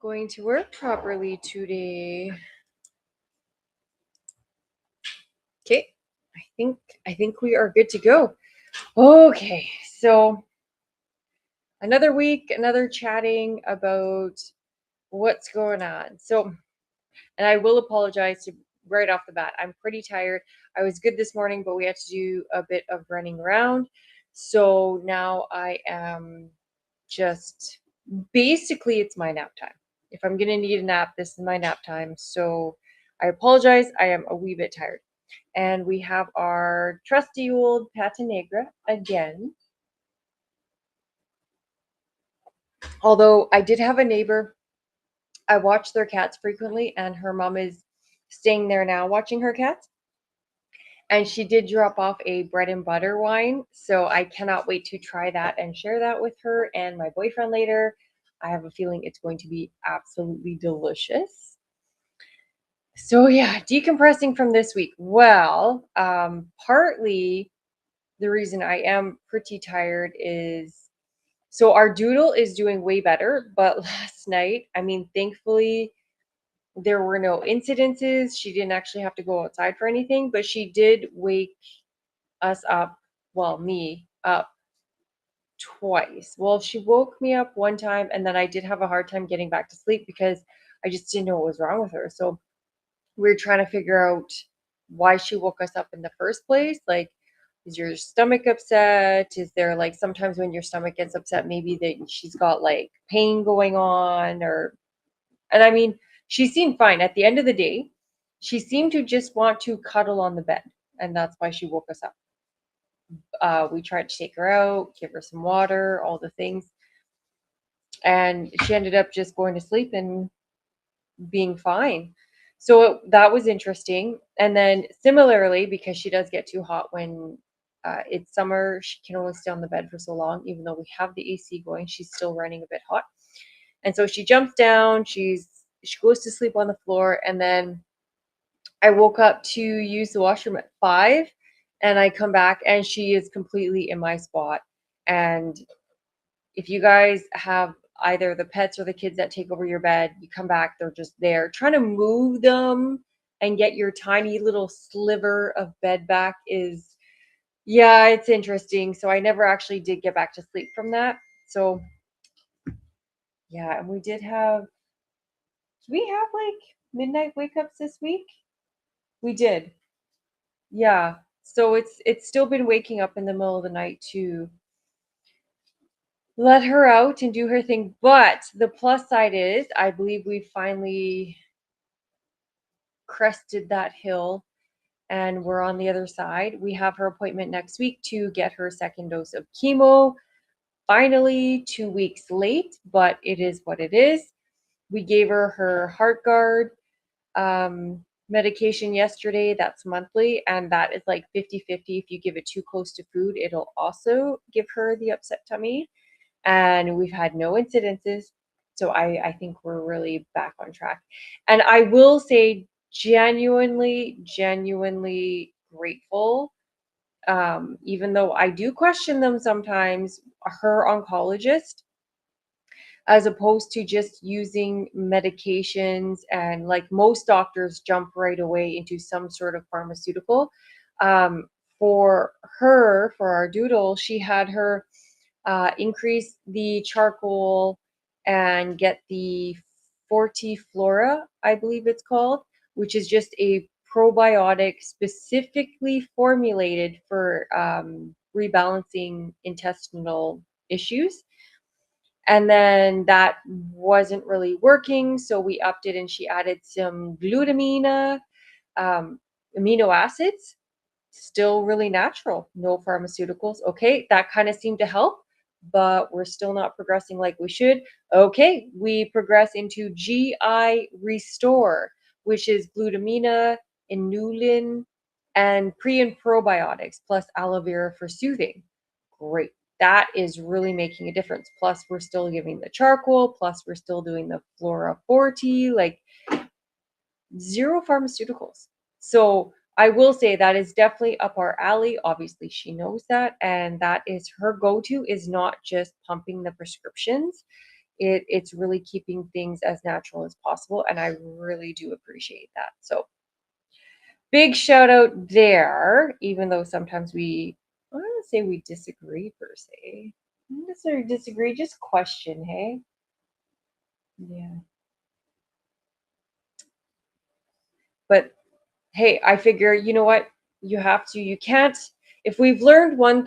going to work properly today. Okay, I think we are good to go. Okay, so another week, another chatting about what's going on. So, and I will apologize right off the bat. I'm pretty tired. I was good this morning, but we had to do a bit of running around. So now I am just basically it's my nap time. If I'm gonna need a nap, this is my nap time. So I apologize. I am a wee bit tired. And we have our trusty old Pata Negra again. Although I did have a neighbor, I watch their cats frequently, and her mom is staying there now watching her cats. And she did drop off a bread and butter wine. So I cannot wait to try that and share that with her and my boyfriend later. I have a feeling it's going to be absolutely delicious. So yeah, decompressing from this week. Well, partly the reason I am pretty tired is so our doodle is doing way better, but last night, I mean, thankfully there were no incidences. She didn't actually have to go outside for anything, but she did wake us up, well, me up twice. Well, she woke me up one time, and then I did have a hard time getting back to sleep because I just didn't know what was wrong with her. So we're trying to figure out why she woke us up in the first place. Like, is your stomach upset? Is there like sometimes when your stomach gets upset, maybe that she's got like pain going on, or and I mean, she seemed fine. At the end of the day, she seemed to just want to cuddle on the bed, and that's why she woke us up. We tried to take her out, give her some water, all the things, and she ended up just going to sleep and being fine. So that was interesting. And then similarly, because she does get too hot when it's summer, she can only stay on the bed for so long, even though we have the AC going, she's still running a bit hot. And so she jumps down, she goes to sleep on the floor, and then I woke up to use the washroom at 5, and I come back and she is completely in my spot. And if you guys have either the pets or the kids that take over your bed, you come back, they're just there. Trying to move them and get your tiny little sliver of bed back is, yeah, it's interesting. So I never actually did get back to sleep from that. So yeah, and did we have like midnight wake ups this week? We did. Yeah. So it's still been waking up in the middle of the night to let her out and do her thing. But the plus side is I believe we finally crested that hill and we're on the other side. We have her appointment next week to get her second dose of chemo. Finally, 2 weeks late, but it is what it is. We gave her her HeartGuard medication yesterday. That's monthly, and that is like 50-50. If you give it too close to food, it'll also give her the upset tummy. And we've had no incidences. So I think we're really back on track. And I will say genuinely grateful. Even though I do question them sometimes, her oncologist, as opposed to just using medications and like most doctors jump right away into some sort of pharmaceutical. Um, for her, for our doodle, she had her increase the charcoal and get the Fortiflora, I believe it's called, which is just a probiotic specifically formulated for rebalancing intestinal issues. And then that wasn't really working, so we upped it and she added some glutamina, um, amino acids, still really natural, no pharmaceuticals. Okay, that kind of seemed to help, but we're still not progressing like we should. Okay, we progress into GI Restore, which is glutamina, inulin, and pre and probiotics, plus aloe vera for soothing. Great. That is really making a difference. Plus, we're still giving the charcoal, plus, we're still doing the Flora Forte, like zero pharmaceuticals. So I will say that is definitely up our alley. Obviously, she knows that. And that is her go to is not just pumping the prescriptions. It's really keeping things as natural as possible, and I really do appreciate that. So big shout out there, even though sometimes I don't want to say we disagree per se. Not necessarily disagree, just question, hey? Yeah. But hey, I figure, you know what? You can't, if we've learned one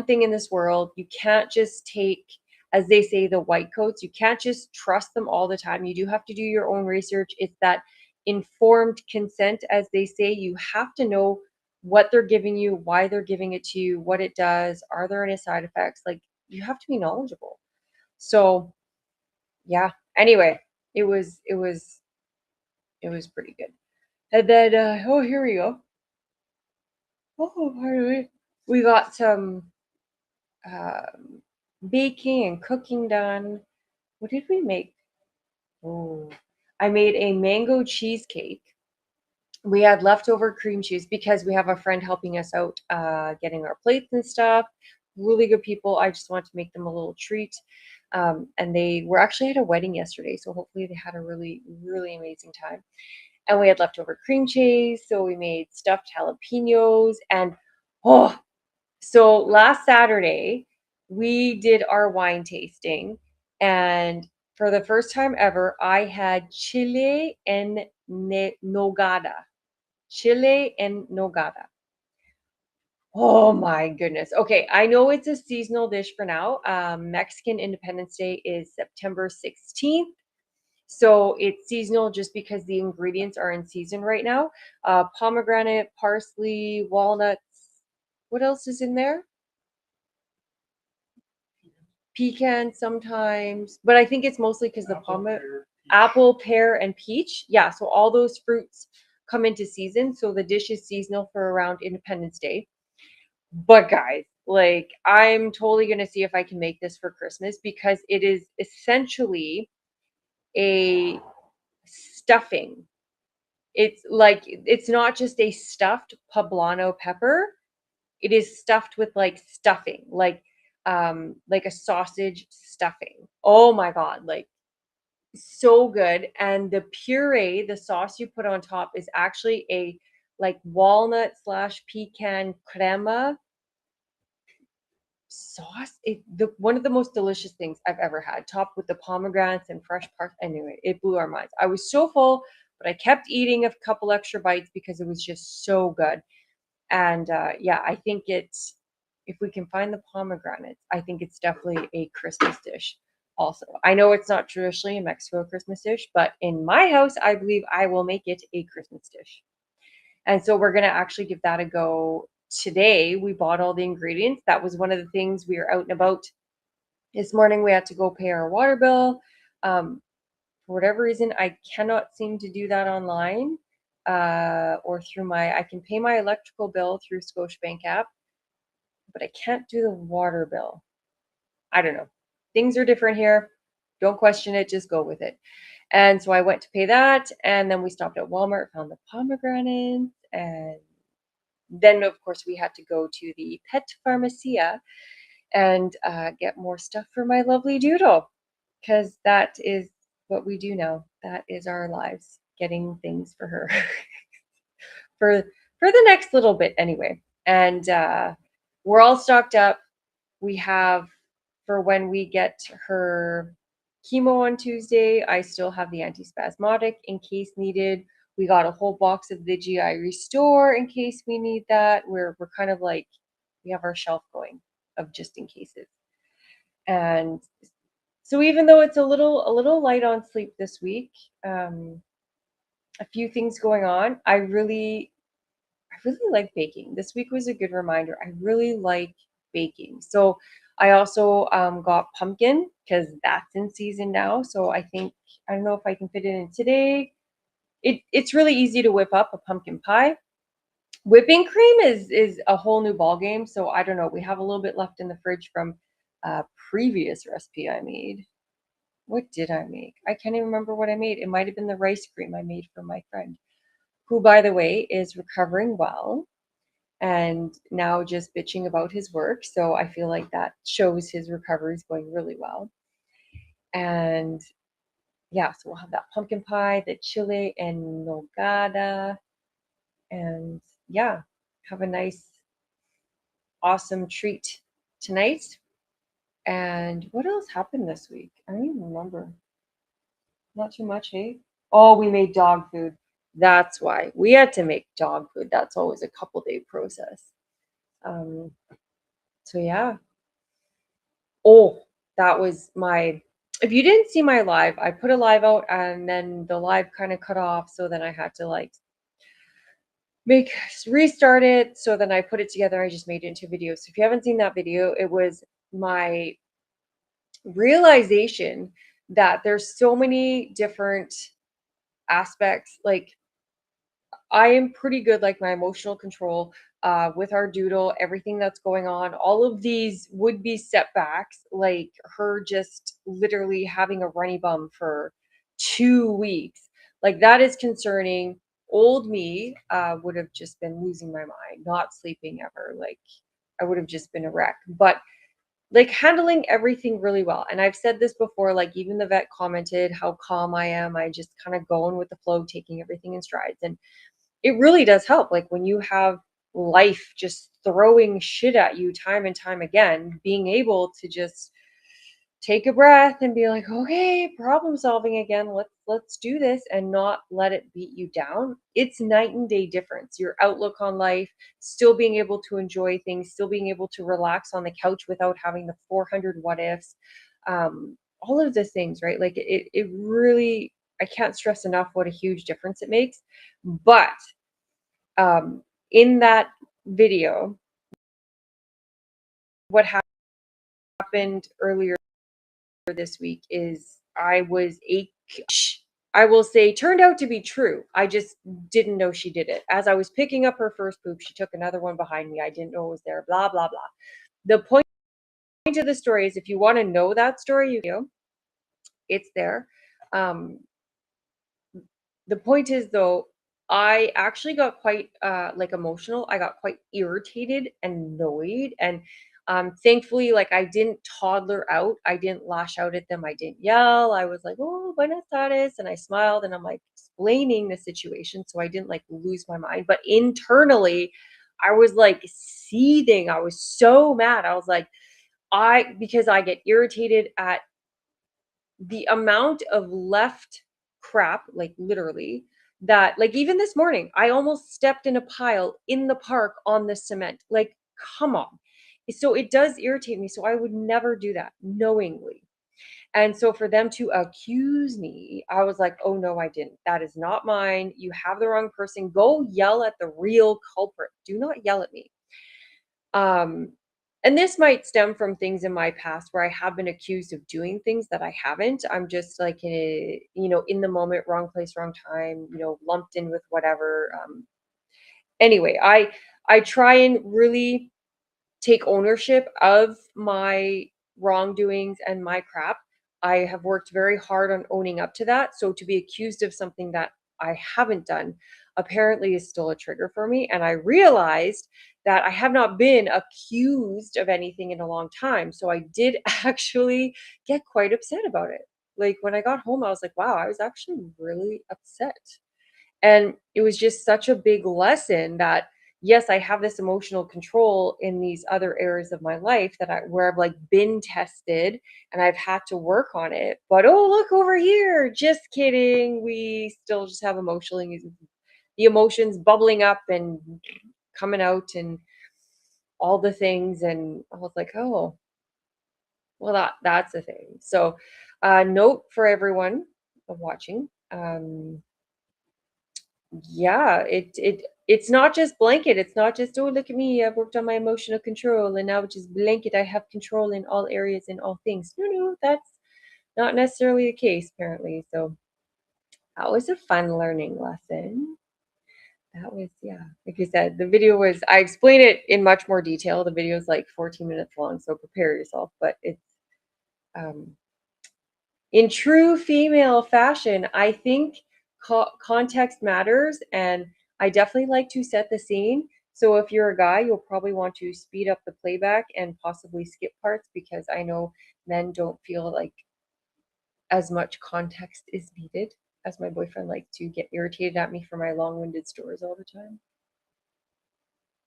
thing in this world, you can't just take, as they say, the white coats, you can't just trust them all the time. You do have to do your own research. It's that informed consent, as they say. You have to know what they're giving you, why they're giving it to you, what it does, are there any side effects? Like, you have to be knowledgeable. So, yeah. Anyway, it was it was it was pretty good. And then oh, here we go. Oh, by the way, we got some um, baking and cooking done. What did we make? Oh, I made a mango cheesecake. We had leftover cream cheese because we have a friend helping us out getting our plates and stuff. Really good people. I just wanted to make them a little treat. And they were actually at a wedding yesterday, so hopefully they had a really, really amazing time. And we had leftover cream cheese, so we made stuffed jalapenos and oh, so last Saturday, we did our wine tasting, and for the first time ever, I had chile en nogada. Chile en nogada. Oh my goodness. Okay, I know it's a seasonal dish for now. Mexican Independence Day is September 16th. So it's seasonal just because the ingredients are in season right now. Pomegranate, parsley, walnuts. What else is in there? Pecan sometimes, but I think it's mostly because the apple, pear, and peach. Yeah, so all those fruits come into season. So the dish is seasonal for around Independence Day. But guys, like I'm totally gonna see if I can make this for Christmas because it is essentially a stuffing. It's like it's not just a stuffed poblano pepper. It is stuffed with like stuffing, like a sausage stuffing. Oh my god, like so good. And the puree, the sauce you put on top is actually a like walnut slash pecan crema sauce. The one of the most delicious things I've ever had, topped with the pomegranates and fresh park. Anyway, it blew our minds. I was so full, but I kept eating a couple extra bites because it was just so good. And yeah, I think it's if we can find the pomegranates, I think it's definitely a Christmas dish. Also, I know it's not traditionally a Mexico Christmas dish, but in my house, I believe I will make it a Christmas dish. And so we're gonna actually give that a go today. We bought all the ingredients. That was one of the things we were out and about this morning. We had to go pay our water bill. For whatever reason, I cannot seem to do that online or through I can pay my electrical bill through Scotiabank app, but I can't do the water bill. I don't know. Things are different here. Don't question it, just go with it. And so I went to pay that, and then we stopped at Walmart, found the pomegranates, and then of course we had to go to the Pet Pharmacia and get more stuff for my lovely doodle, because that is what we do now. That is our lives, getting things for her for the next little bit anyway. And we're all stocked up. We have for when we get her chemo on Tuesday. I still have the antispasmodic in case needed. We got a whole box of the GI Restore in case we need that. We're kind of like we have our shelf going of just in cases. And so even though it's a little light on sleep this week, a few things going on. I really like baking. This week was a good reminder. I really like baking. So I also got pumpkin because that's in season now. So I don't know if I can fit it in today. It's really easy to whip up a pumpkin pie. Whipping cream is a whole new ball game. So I don't know. We have a little bit left in the fridge from a previous recipe I made. What did I make? I can't even remember what I made. It might have been the rice cream I made for my friend, who, by the way, is recovering well and now just bitching about his work. So I feel like that shows his recovery is going really well. And yeah, so we'll have that pumpkin pie, the chile and nogada, and yeah, have a nice, awesome treat tonight. And what else happened this week? I don't even remember. Not too much, hey? Oh, we made dog food. That's why we had to make dog food. That's always a couple day process. Um, so yeah. Oh, that was my. If you didn't see my live, I put a live out and then the live kind of cut off. So then I had to like make restart it. So then I put it together. I just made it into a video. So if you haven't seen that video, it was my realization that there's so many different aspects. Like I am pretty good, like my emotional control with our doodle, everything that's going on, all of these would be setbacks, like her just literally having a runny bum for 2 weeks. Like that is concerning. Old me would have just been losing my mind, not sleeping ever. Like I would have just been a wreck. But like handling everything really well. And I've said this before, like even the vet commented how calm I am. I just kind of going with the flow, taking everything in strides. And it really does help. Like when you have life just throwing shit at you time and time again, being able to just take a breath and be like, okay, problem solving again. Let's do this and not let it beat you down. It's night and day difference. Your outlook on life, still being able to enjoy things, still being able to relax on the couch without having the 400 what ifs. All of the things, right? Like it really, I can't stress enough what a huge difference it makes. But um, in that video, what happened earlier this week is I will say turned out to be true. I just didn't know she did it. As I was picking up her first poop, she took another one behind me. I didn't know it was there, blah, blah, blah. The point of the story is if you want to know that story, it's there. Um, the point is though, I actually got quite like emotional. I got quite irritated and annoyed. And thankfully, like I didn't toddler out. I didn't lash out at them. I didn't yell. I was like, oh, buenas tardes. And I smiled and I'm like explaining the situation. So I didn't like lose my mind. But internally, I was like seething. I was so mad. I was like, because I get irritated at the amount of left crap, like literally, that like even this morning, I almost stepped in a pile in the park on the cement. Like, come on. So it does irritate me. So I would never do that knowingly. And so for them to accuse me, I was like, oh no, I didn't. That is not mine. You have the wrong person. Go yell at the real culprit. Do not yell at me. Um, and this might stem from things in my past where I have been accused of doing things that I haven't. I'm just like in the moment, wrong place, wrong time, lumped in with whatever. Anyway, I try and really take ownership of my wrongdoings and my crap. I have worked very hard on owning up to that. So to be accused of something that I haven't done apparently is still a trigger for me. And I realized that I have not been accused of anything in a long time. So I did actually get quite upset about it. Like when I got home, I was like, wow, I was actually really upset. And it was just such a big lesson that yes, I have this emotional control in these other areas of my life where I've like been tested and I've had to work on it. But oh, look over here. Just kidding. We still just have the emotions bubbling up and coming out and all the things. And I was like, oh, well, that's the thing. So note for everyone watching. Yeah, it's not just blanket. It's not just, oh, look at me, I've worked on my emotional control and now it's just blanket. I have control in all areas in all things. No, that's not necessarily the case, apparently. So that was a fun learning lesson. That was, yeah, like you said, the video I explain it in much more detail. The video is like 14 minutes long, so prepare yourself. But it's um in true female fashion, I think context matters, and I definitely like to set the scene. So if you're a guy, you'll probably want to speed up the playback and possibly skip parts because I know men don't feel like as much context is needed, as my boyfriend likes to get irritated at me for my long-winded stories all the time,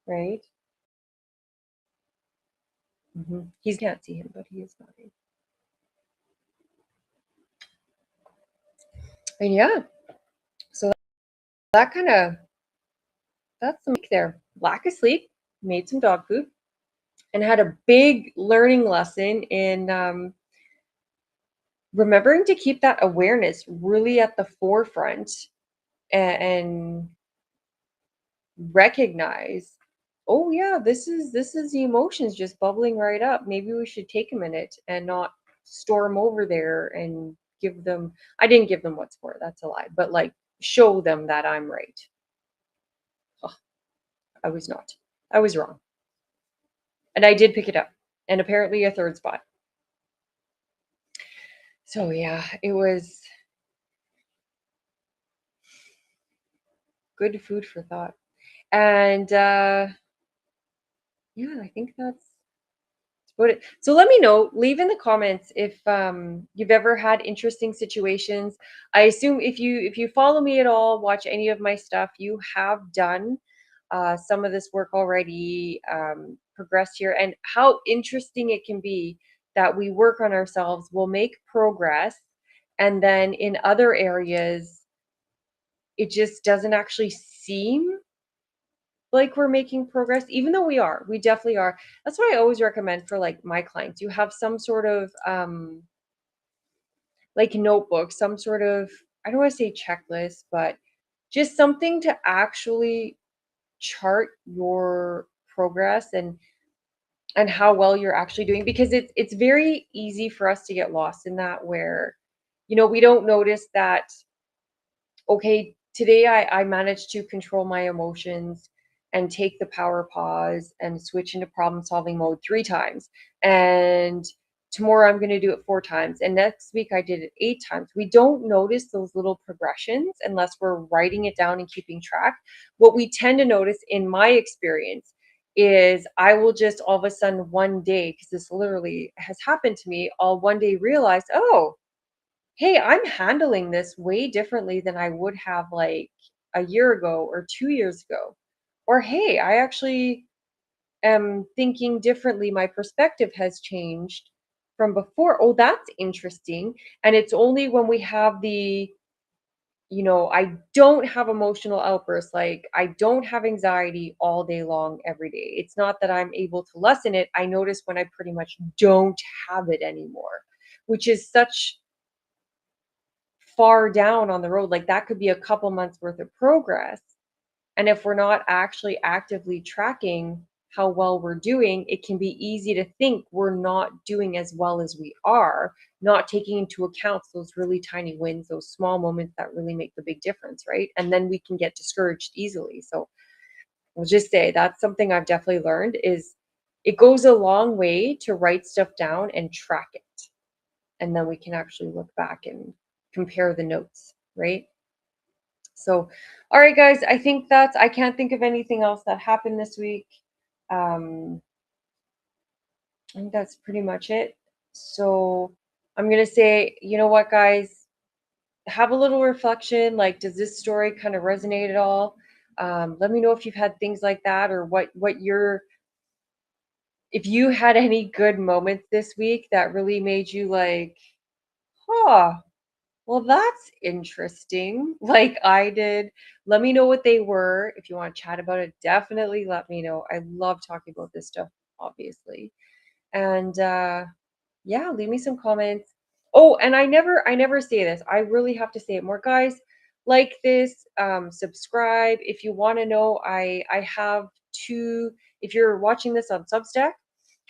right? He can't see him, but he is nodding. And yeah, so that kind of that's the week there. Lack of sleep, made some dog food, and had a big learning lesson in remembering to keep that awareness really at the forefront and recognize, oh yeah, this is the emotions just bubbling right up. Maybe we should take a minute and not storm over there and give them, I didn't give them what's for, that's a lie, but like show them that I'm right. Oh, I was not. I was wrong. And I did pick it up. And apparently a third spot. So yeah, it was good food for thought. And yeah, I think that's about it. So let me know, leave in the comments if you've ever had interesting situations. I assume if you follow me at all, watch any of my stuff, you have done some of this work already, progressed here, and how interesting it can be that we work on ourselves, we'll make progress, and then in other areas, it just doesn't actually seem like we're making progress, even though we definitely are. That's why I always recommend for like my clients, you have some sort of like notebook, some sort of, I don't want to say checklist, but just something to actually chart your progress and how well you're actually doing, because it's very easy for us to get lost in that, where we don't notice that, okay, today I managed to control my emotions and take the power pause and switch into problem solving mode 3 times. And tomorrow I'm going to do it 4 times. And next week I did it 8 times. We don't notice those little progressions unless we're writing it down and keeping track. What we tend to notice, in my experience, is I will just all of a sudden one day, because this literally has happened to me, I'll one day realize, oh, hey, I'm handling this way differently than I would have like a year ago or 2 years ago. Or hey, I actually am thinking differently. My perspective has changed from before. Oh, that's interesting. And it's only when we have I don't have emotional outbursts, like I don't have anxiety all day long every day. It's not that I'm able to lessen it. I notice when I pretty much don't have it anymore, which is such far down on the road. Like that could be a couple months worth of progress. And if we're not actually actively tracking how well we're doing, it can be easy to think we're not doing as well as we are, not taking into account those really tiny wins, those small moments that really make the big difference, right? And then we can get discouraged easily. So I'll just say that's something I've definitely learned, is it goes a long way to write stuff down and track it. And then we can actually look back and compare the notes, right? So, all right, guys, I can't think of anything else that happened this week. Um, I think that's pretty much it. So, I'm going to say, you know what, guys, have a little reflection. Like, does this story kind of resonate at all? Let me know if you've had things like that, or if you had any good moments this week that really made you like, huh, well, that's interesting. Like I did. Let me know what they were. If you want to chat about it, definitely let me know. I love talking about this stuff, obviously. And yeah, leave me some comments. Oh, and I never say this. I really have to say it more, guys. Like this, subscribe. If you want to know, I have two. If you're watching this on Substack,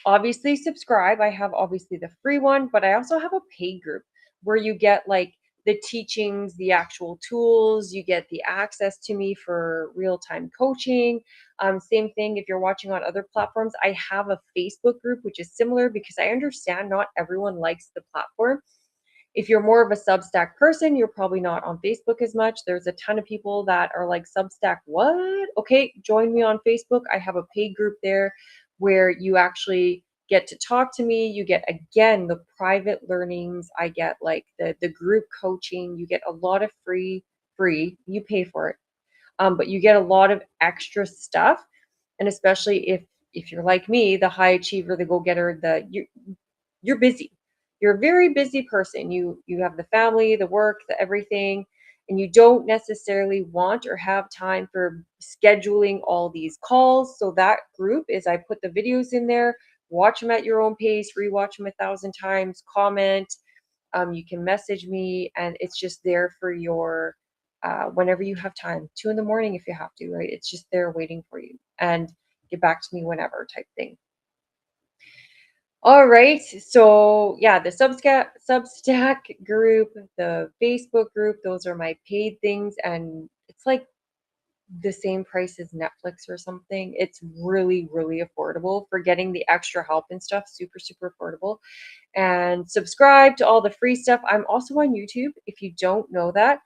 obviously subscribe. I have obviously the free one, but I also have a paid group where you get like the teachings, the actual tools, you get the access to me for real-time coaching. Same thing if you're watching on other platforms. I have a Facebook group, which is similar, because I understand not everyone likes the platform. If you're more of a Substack person, you're probably not on Facebook as much. There's a ton of people that are like, Substack, what? Okay, join me on Facebook. I have a paid group there where you actually get to talk to me. You get, again, the private learnings. I get like the group coaching. You get a lot of free. You pay for it. But you get a lot of extra stuff. And especially if you're like me, the high achiever, the go-getter, you're busy. You're a very busy person. You have the family, the work, the everything, and you don't necessarily want or have time for scheduling all these calls. So that group is, I put the videos in there, watch them at your own pace, rewatch them 1,000 times, comment. You can message me, and it's just there for your whenever you have time, 2 in the morning if you have to, right? It's just there waiting for you, and get back to me whenever type thing. All right. So yeah, the Substack group, the Facebook group, those are my paid things, and it's like the same price as Netflix or something. It's really, really affordable for getting the extra help and stuff. Super, super affordable. And subscribe to all the free stuff. I'm also on YouTube. If you don't know that,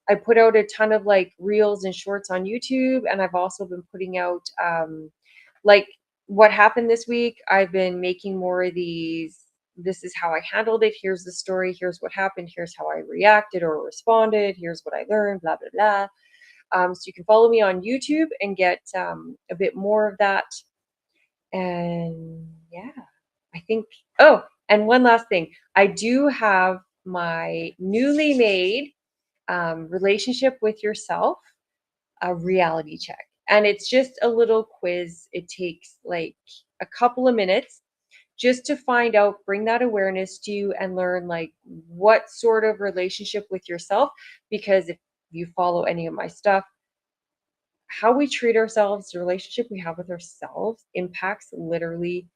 I put out a ton of like reels and shorts on YouTube, and I've also been putting out like what happened this week. I've been making more of these. This is how I handled it. Here's the story. Here's what happened. Here's how I reacted or responded. Here's what I learned. Blah blah blah. So you can follow me on YouTube and get a bit more of that. And yeah, I think. Oh, and one last thing. I do have my newly made relationship with yourself, a reality check. And it's just a little quiz. It takes like a couple of minutes just to find out, bring that awareness to you and learn like what sort of relationship with yourself. Because if you follow any of my stuff, how we treat ourselves, the relationship we have with ourselves impacts literally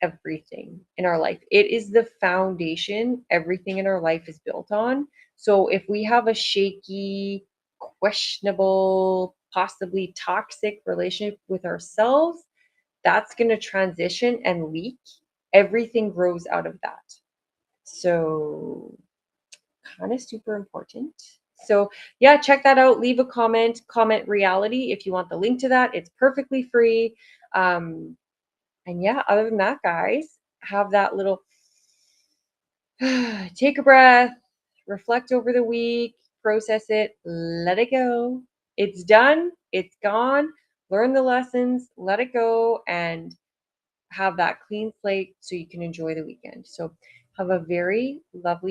everything in our life. It is the foundation everything in our life is built on. So if we have a shaky, questionable, possibly toxic relationship with ourselves, that's going to transition and leak. Everything grows out of that. So, kind of super important. So, yeah, check that out. Leave a comment reality if you want the link to that. It's perfectly free. Um, and yeah, other than that, guys, have that little take a breath, reflect over the week, process it, let it go. It's done, it's gone. Learn the lessons, let it go, and have that clean slate so you can enjoy the weekend. So, have a very lovely